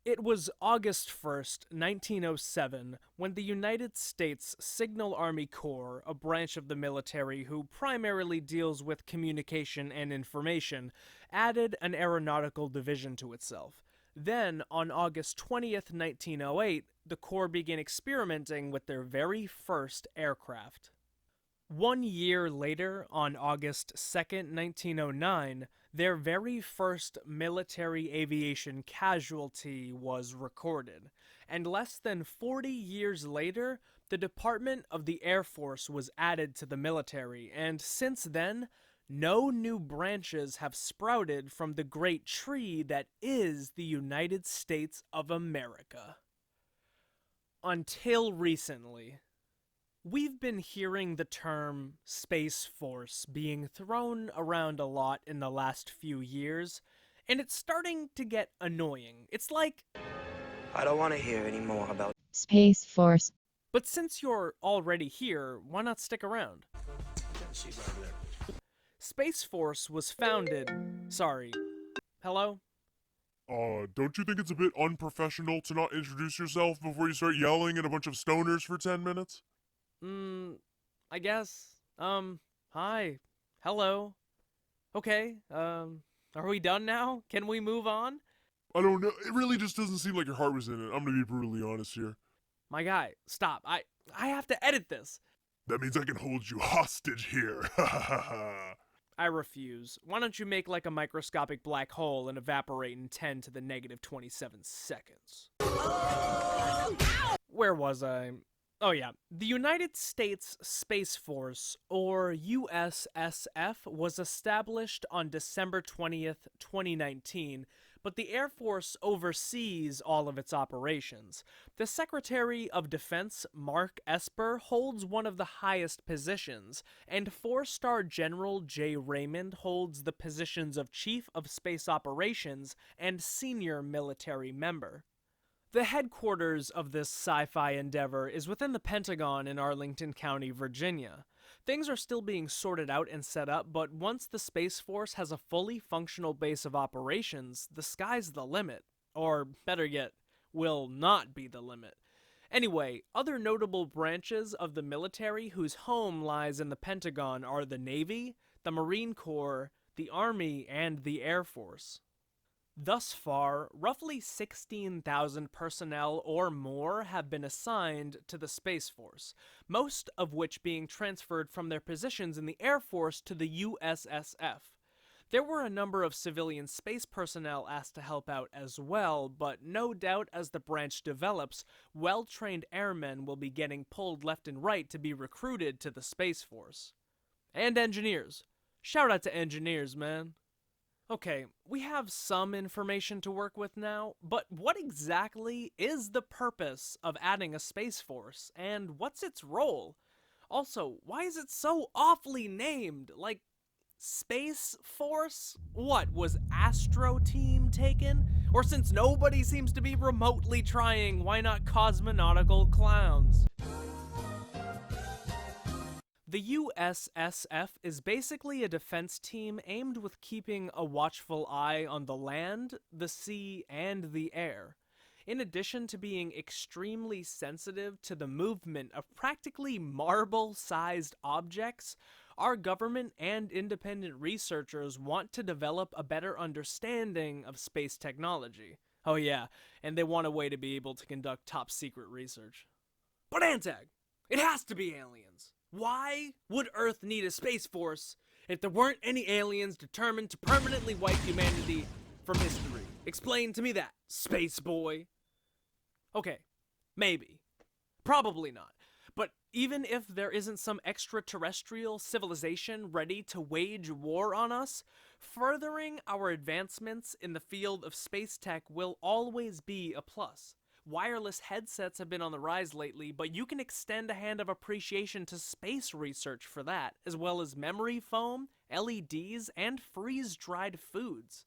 It was August 1st, 1907, when the United States Signal Army Corps, a branch of the military who primarily deals with communication and information, added an aeronautical division to itself. Then, on August 20th, 1908, the Corps began experimenting with their very first aircraft. 1 year later, on August 2nd, 1909, their very first military aviation casualty was recorded. And less than 40 years later, the Department of the Air Force was added to the military, and since then, no new branches have sprouted from the great tree that is the United States of America. Until recently. We've been hearing the term Space Force being thrown around a lot in the last few years, and it's starting to get annoying. It's like, I don't want to hear any more about Space Force. but since you're already here, why not stick around? Space Force was founded. Sorry. Hello? Don't you think it's a bit unprofessional to not introduce yourself before you start yelling at a bunch of stoners for 10 minutes? I guess. Hi. Hello. Okay, are we done now? Can we move on? I don't know. It really just doesn't seem like your heart was in it. I'm gonna be brutally honest here. My guy, stop. I have to edit this. That means I can hold you hostage here. Ha ha ha ha. I refuse. Why don't you make like a microscopic black hole and evaporate in 10 to the negative 27 seconds? Where was I? Oh yeah. The United States Space Force, or USSF, was established on December 20th, 2019, but the Air Force oversees all of its operations. The Secretary of Defense, Mark Esper, holds one of the highest positions, and four-star General J. Raymond holds the positions of Chief of Space Operations and Senior Military Member. The headquarters of this sci-fi endeavor is within the Pentagon in Arlington County, Virginia. Things are still being sorted out and set up, but once the Space Force has a fully functional base of operations, the sky's the limit. Or, better yet, will not be the limit. Anyway, other notable branches of the military whose home lies in the Pentagon are the Navy, the Marine Corps, the Army, and the Air Force. Thus far, roughly 16,000 personnel or more have been assigned to the Space Force, most of which being transferred from their positions in the Air Force to the USSF. There were a number of civilian space personnel asked to help out as well, but no doubt as the branch develops, well-trained airmen will be getting pulled left and right to be recruited to the Space Force. And engineers. Shout out to engineers, man. Okay, we have some information to work with now, but what exactly is the purpose of adding a Space Force, and what's its role? Also, why is it so awfully named? Like, Space Force? What, was Astro Team taken? Or since nobody seems to be remotely trying, why not Cosmonautical Clowns? The USSF is basically a defense team aimed with keeping a watchful eye on the land, the sea, and the air. In addition to being extremely sensitive to the movement of practically marble-sized objects, our government and independent researchers want to develop a better understanding of space technology. Oh yeah, and they want a way to be able to conduct top-secret research. But Antag, it has to be aliens! Why would Earth need a Space Force if there weren't any aliens determined to permanently wipe humanity from history? Explain to me that, space boy. Okay, maybe. Probably not. But even if there isn't some extraterrestrial civilization ready to wage war on us, furthering our advancements in the field of space tech will always be a plus. Wireless headsets have been on the rise lately, but you can extend a hand of appreciation to space research for that, as well as memory foam, LEDs, and freeze-dried foods.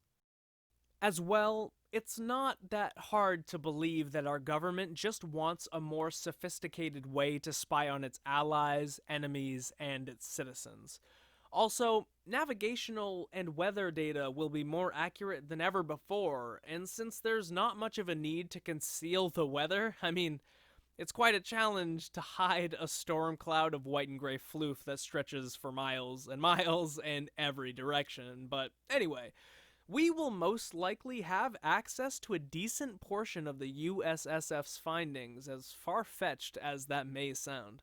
As well, it's not that hard to believe that our government just wants a more sophisticated way to spy on its allies, enemies, and its citizens. Also, navigational and weather data will be more accurate than ever before, and since there's not much of a need to conceal the weather, I mean, it's quite a challenge to hide a storm cloud of white and gray floof that stretches for miles and miles in every direction. But anyway, we will most likely have access to a decent portion of the USSF's findings, as far fetched as that may sound.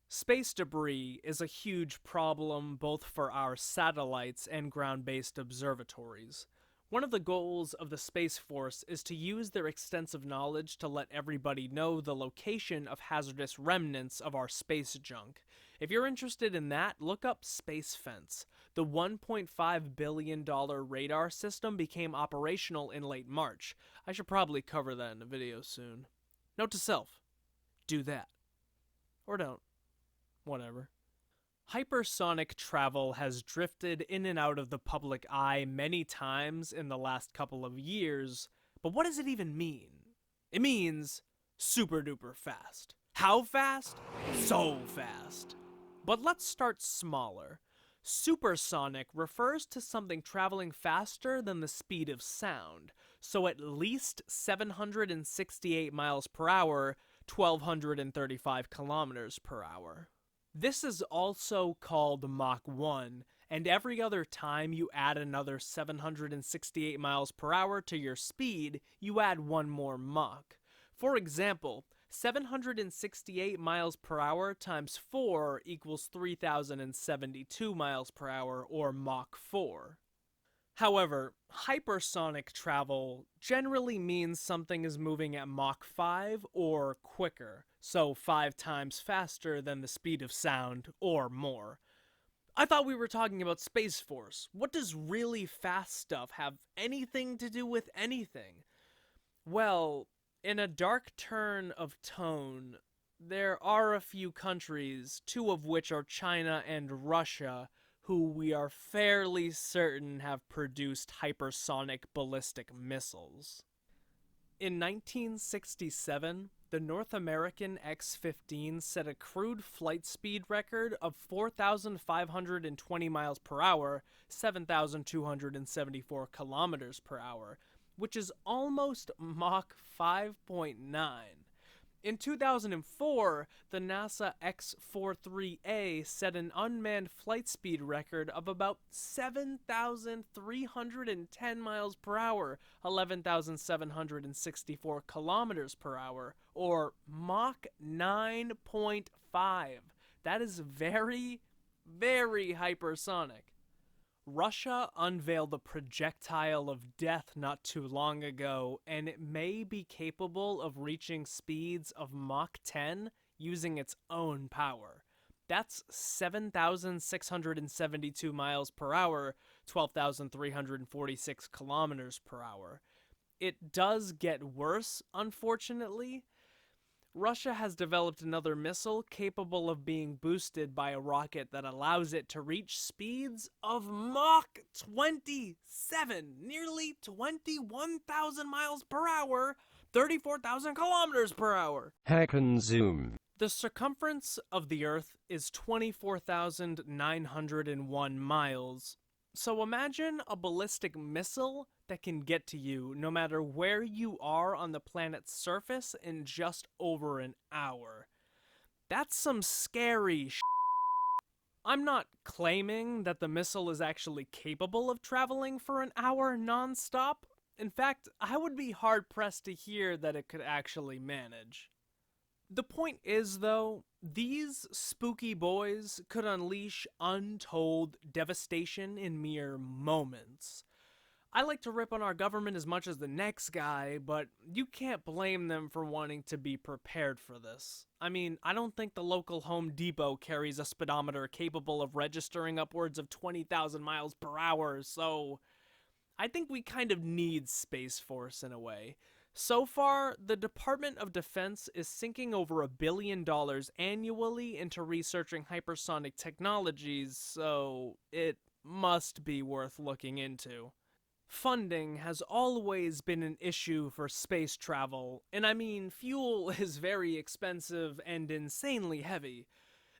Space debris is a huge problem both for our satellites and ground based observatories. One of the goals of the Space Force is to use their extensive knowledge to let everybody know the location of hazardous remnants of our space junk. If you're interested in that, look up Space Fence. The $1.5 billion radar system became operational in late March. I should probably cover that in a video soon. Note to self, do that. Or don't. Whatever. Hypersonic travel has drifted in and out of the public eye many times in the last couple of years, but what does it even mean? It means super duper fast. How fast? So fast. But let's start smaller. Supersonic refers to something traveling faster than the speed of sound, so at least 768 miles per hour, 1235 kilometers per hour. This is also called Mach 1, and every other time you add another 768 miles per hour to your speed, you add one more Mach. For example, 768 miles per hour times 4 equals 3072 miles per hour, or Mach 4. However, hypersonic travel generally means something is moving at Mach 5 or quicker, so 5 times faster than the speed of sound or more. I thought we were talking about Space Force. What does really fast stuff have anything to do with anything? Well, in a dark turn of tone, there are a few countries, two of which are China and Russia, who we are fairly certain have produced hypersonic ballistic missiles. In 1967, the North American X-15 set a crude flight speed record of 4,520 miles per hour, 7,274 kilometers per hour, which is almost Mach 5.9. In 2004, the NASA X-43A set an unmanned flight speed record of about 7,310 miles per hour, 11,764 kilometers per hour, or Mach 9.5. That is very, very hypersonic. Russia unveiled the projectile of death not too long ago, and it may be capable of reaching speeds of Mach 10 using its own power. That's 7,672 miles per hour, 12,346 kilometers per hour. It does get worse, unfortunately. Russia has developed another missile capable of being boosted by a rocket that allows it to reach speeds of Mach 27, nearly 21,000 miles per hour, 34,000 kilometers per hour. Hack and zoom. The circumference of the Earth is 24,901 miles. So imagine a ballistic missile that can get to you no matter where you are on the planet's surface in just over an hour. That's some scary sh**. I'm not claiming that the missile is actually capable of traveling for an hour non-stop. In fact, I would be hard-pressed to hear that it could actually manage. The point is, though, these spooky boys could unleash untold devastation in mere moments. I like to rip on our government as much as the next guy, but you can't blame them for wanting to be prepared for this. I mean, I don't think the local Home Depot carries a speedometer capable of registering upwards of 20,000 miles per hour, so I think we kind of need Space Force in a way. So far, the Department of Defense is sinking over $1 billion annually into researching hypersonic technologies, so it must be worth looking into. Funding has always been an issue for space travel, and I mean, fuel is very expensive and insanely heavy.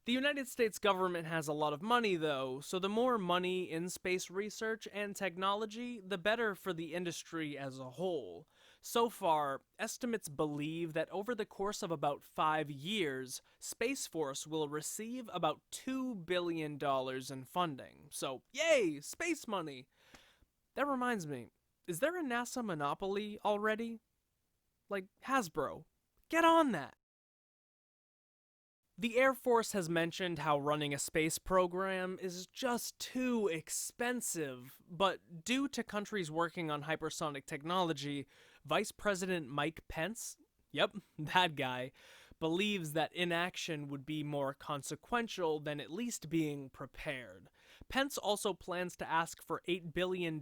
The United States government has a lot of money, though, so the more money in space research and technology, the better for the industry as a whole. So far, estimates believe that over the course of about 5 years, Space Force will receive about $2 billion in funding. So, yay, space money! That reminds me, is there a NASA monopoly already? Like Hasbro. Get on that! The Air Force has mentioned how running a space program is just too expensive, but due to countries working on hypersonic technology, Vice President Mike Pence, yep, that guy, believes that inaction would be more consequential than at least being prepared. Pence also plans to ask for $8 billion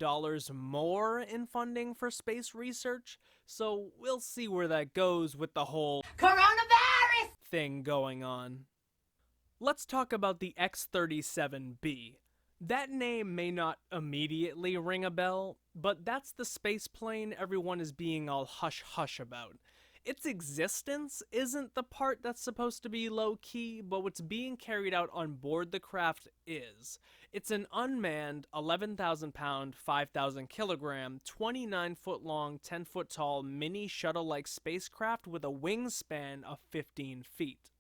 more in funding for space research, so we'll see where that goes with the whole Coronavirus! thing going on. Let's talk about the X-37B. That name may not immediately ring a bell, but that's the space plane everyone is being all hush-hush about. Its existence isn't the part that's supposed to be low-key, but what's being carried out on board the craft is. It's an unmanned 11,000-pound, 5,000-kilogram, 29-foot-long, 10-foot-tall mini shuttle-like spacecraft with a wingspan of 15 feet.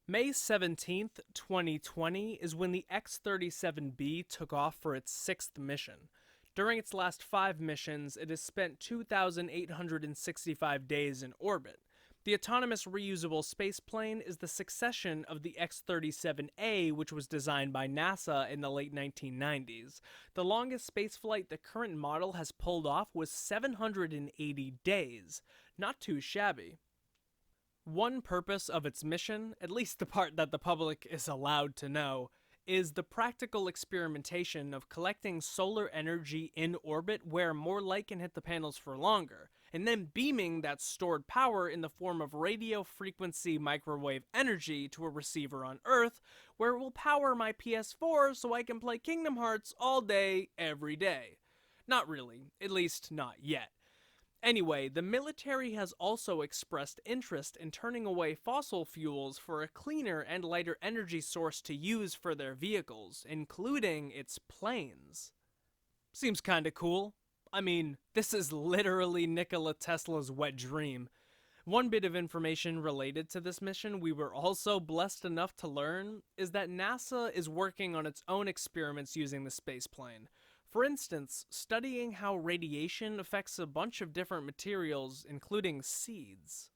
May 17th, 2020 is when the X-37B took off for its 6th mission. During its last 5 missions, it has spent 2,865 days in orbit. The autonomous reusable spaceplane is the succession of the X-37A, which was designed by NASA in the late 1990s. The longest spaceflight the current model has pulled off was 780 days. Not too shabby. One purpose of its mission, at least the part that the public is allowed to know, is the practical experimentation of collecting solar energy in orbit where more light can hit the panels for longer, and then beaming that stored power in the form of radio frequency microwave energy to a receiver on Earth, where it will power my PS4 so I can play Kingdom Hearts all day, every day. Not really, at least not yet. Anyway, the military has also expressed interest in turning away fossil fuels for a cleaner and lighter energy source to use for their vehicles, including its planes. Seems kinda cool. I mean, this is literally Nikola Tesla's wet dream. One bit of information related to this mission we were also blessed enough to learn is that NASA is working on its own experiments using the spaceplane. For instance, studying how radiation affects a bunch of different materials, including seeds.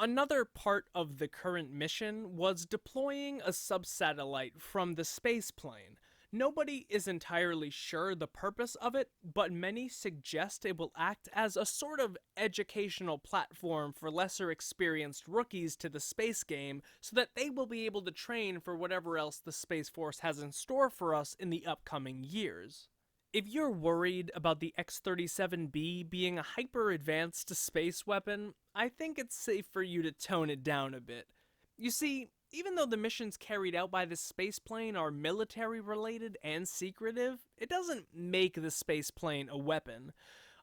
Another part of the current mission was deploying a subsatellite from the spaceplane. Nobody is entirely sure the purpose of it, but many suggest it will act as a sort of educational platform for lesser experienced rookies to the space game so that they will be able to train for whatever else the Space Force has in store for us in the upcoming years. If you're worried about the X-37B being a hyper-advanced space weapon, I think it's safe for you to tone it down a bit. You see, even though the missions carried out by this spaceplane are military-related and secretive, it doesn't make the spaceplane a weapon.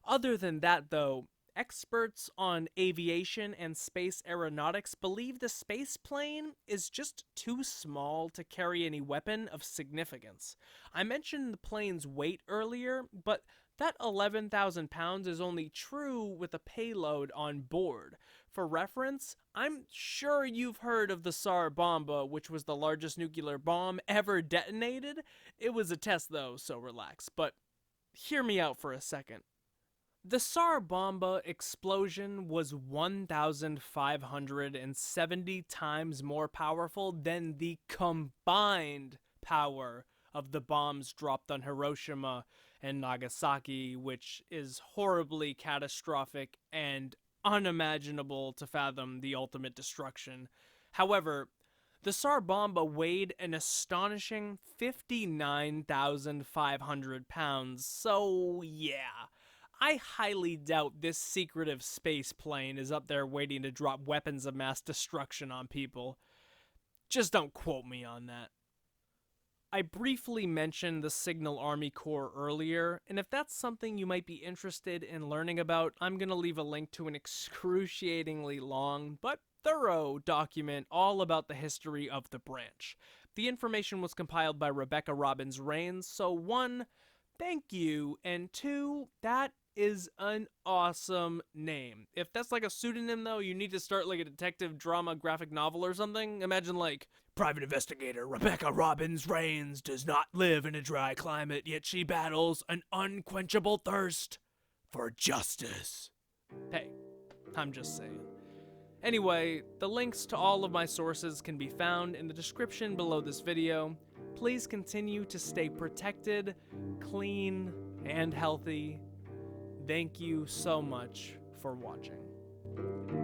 Other than that, though, experts on aviation and space aeronautics believe the spaceplane is just too small to carry any weapon of significance. I mentioned the plane's weight earlier, but that 11,000 pounds is only true with a payload on board. For reference, I'm sure you've heard of the Tsar Bomba, which was the largest nuclear bomb ever detonated. It was a test though, so relax, but hear me out for a second. The Tsar Bomba explosion was 1,570 times more powerful than the combined power of the bombs dropped on Hiroshima and Nagasaki, which is horribly catastrophic and unimaginable to fathom the ultimate destruction. However, the Tsar Bomba weighed an astonishing 59,500 pounds, so yeah. I highly doubt this secretive space plane is up there waiting to drop weapons of mass destruction on people. Just don't quote me on that. I briefly mentioned the Signal Army Corps earlier, and if that's something you might be interested in learning about, I'm going to leave a link to an excruciatingly long, but thorough document all about the history of the branch. The information was compiled by Rebecca Robbins Rains, so one, thank you, and two, that is an awesome name. If that's like a pseudonym though, you need to start like a detective drama graphic novel or something. Imagine like private investigator Rebecca Robbins Rains does not live in a dry climate, yet she battles an unquenchable thirst for justice. Hey, I'm just saying. Anyway, the links to all of my sources can be found in the description below this video. Please continue to stay protected, clean, and healthy. Thank you so much for watching.